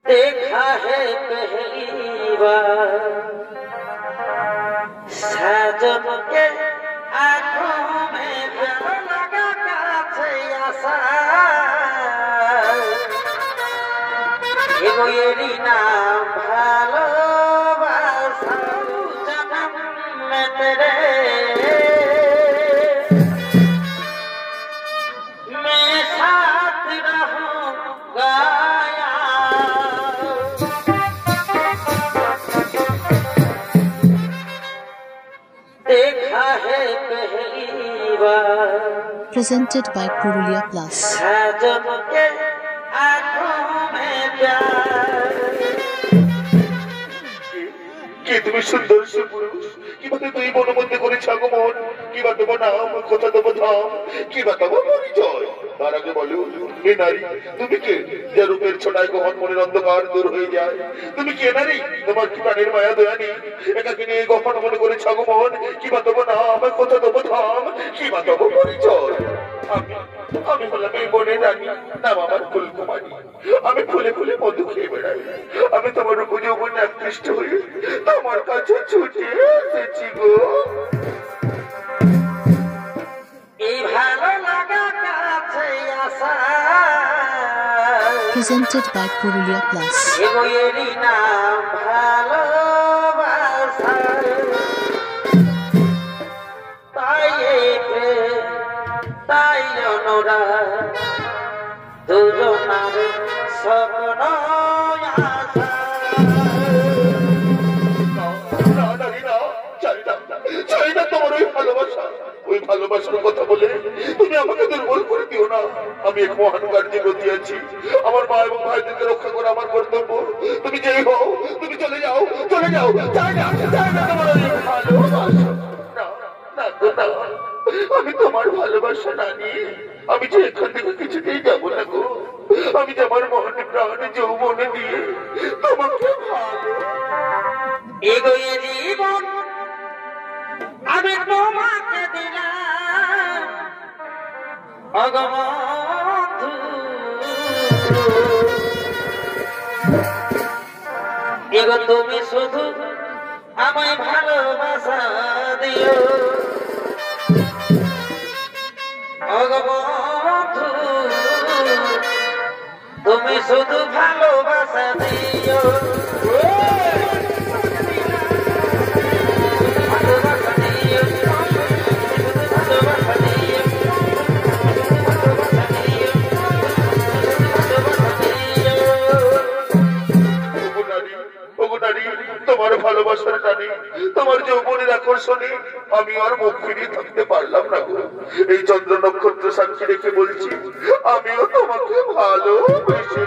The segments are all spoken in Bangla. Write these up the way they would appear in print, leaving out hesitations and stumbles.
देखा है पहली बार साजन के आंखों में प्यार लगा काছে आशा এগোয়েরই নাম ভালোবাসা জনম में तेरे मैं साथ रहूंगा देखा है पहली बार presented by Purulia Plus साजन के आंखों में प्यार কে তুমি সুন্দর সুপুরুষ কিভাবে তুই মন মধ্যে করেছ আগমন কিবা দেবো নাম কথা দেবো ধাম কিবা দেবো পরিচয় তার আগে বলো হে নারী তুমি কে যে রূপের ছোটায় কখন মনের অন্ধকার দূর হয়ে যায় তুমি কে নারী তোমার কি প্রাণের মায়া দয়া নেই এটাকে নিয়ে কখন মনে করেছ আগমন কিবা দেবো নাম কথা দেবো ধাম কিবা দেবো পরিচয় আমি হলাম এই বনের রানী নাম আমার ফুলকুমারী আমি ফুলে ফুলে মধু খেয়ে বেড়াই আমি তোমার উপযৌবনে আকৃষ্ট হয়ে তোমার কাছে ছুটে এসেছি গো এই ভালো লাগা কাছে আসা presented by Purulia Plus এগোয়েরই নাম ভালোবাসা তাই তাই অনুরাগ দুজনার স্বপ্ন আশা চাই না তোমার ওই ভালোবাসা ওই ভালোবাসার কথা বলে তুমি আমাকে দুর্বল করে দিও না আমি এক মহান কার্যে গতি আছি আমার মা এবং ভাইদেরকে রক্ষা করা আমার কর্তব্য তুমি যেই হও তুমি চলে যাও চাই না তোমার ওই ভালোবাসা না আমি তোমার ভালোবাসা না নিয়ে আমি যে এখান থেকে কিছুতেই যাবো না গো আমি যে আমার মহান প্রাণ যৌবনে দিয়ে তোমাকে ভালো এগোয়ে জীবন আমি তোমাকে দিলাম অগবন্ধু এগো তুমি শুধু আমায় ভালোবাসা দিও অগবন্ধু তুমি শুধু ভালোবাসা দিও তোমার ভালোবাসার টানে তোমার যৌবনের আকর্ষণে আমি আর মুখ ফিরিয়ে থাকতে পারলাম না গো এই চন্দ্র নক্ষত্র সাক্ষী রেখে বলছি আমিও তোমাকে ভালোবেসে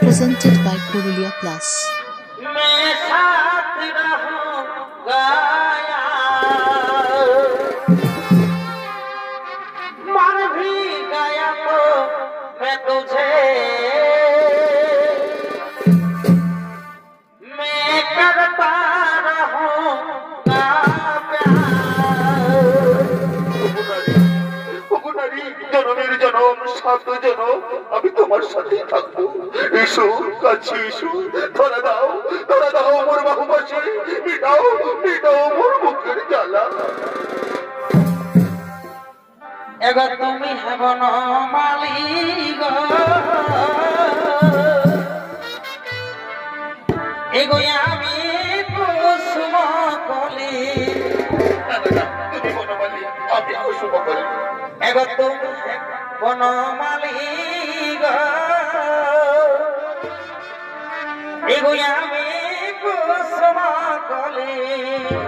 presented by Purulia Plus मैं साथ रहूंगा मर भी गया तो मैं तुझे मैं करता रहूंगा জনমের জনম সাত জনম আমি তোমার সাথে থাকবো এসো কাছে এসো ধরা দাও মোর বাহুপাশে মিটাও মোর মুখের জ্বালা এবার তুমি হেব মালিক এগোই আমি কুসুম কলি তুমি বনমালী আমি কুসুম কলি এবার তুমি বনমালিক এগোই আমি কুসুম কলি